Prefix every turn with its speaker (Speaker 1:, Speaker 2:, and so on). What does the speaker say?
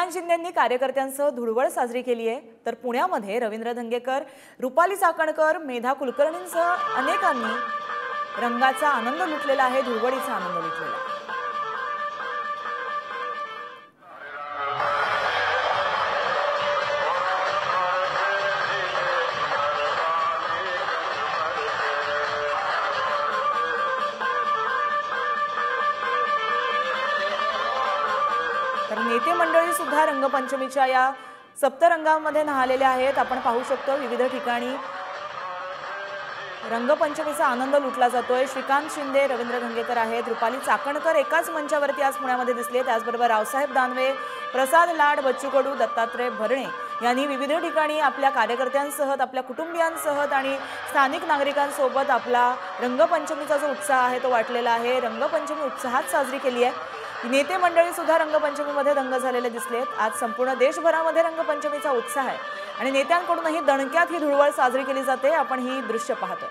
Speaker 1: श्रीकांत शिंदेंनी कार्यकर्त्यांसह धुळवड साजरी केली आहे। तर पुण्यामध्ये रवींद्र धंगेकर, रुपाली चाकणकर, मेधा कुलकर्णींसह अनेकांनी रंगाचा आनंद लुटलेला आहे, धुळवडीचा आनंद लुटलेला आहे। तर नेते मंडळी सुद्धा रंगपंचमीच्या या सप्तरंगांमध्ये न्हालेले आहेत। आपण पाहू शकतो विविध ठिकाणी रंगपंचमीचा आनंद लुटला जातोय। श्रीकांत शिंदे, रवींद्र धंगेकर आहेत, रुपाली चाकणकर एकाच मंचावरती आज पुण्यामध्ये दिसले। त्याचबरोबर रावसाहेब दानवे, प्रसाद लाड, बच्चू कडू, दत्तात्रय भरणे यांनी विविध ठिकाणी आपल्या कार्यकर्त्यांसह, आपल्या कुटुंबियांसह आणि स्थानिक नागरिकांसोबत आपला रंगपंचमीचा जो उत्साह आहे तो वाटलेला आहे। रंगपंचमी उत्साहात साजरी केली आहे। नेते मंडळी सुद्धा रंगपंचमीमध्ये दंग झालेले दिसलेत। आज संपूर्ण देशभरामध्ये रंगपंचमीचा उत्साह आहे आणि नेत्यांकडूनही दणक्यात ही धुळवड साजरी केली जाते। आपण ही दृश्य पाहतोय।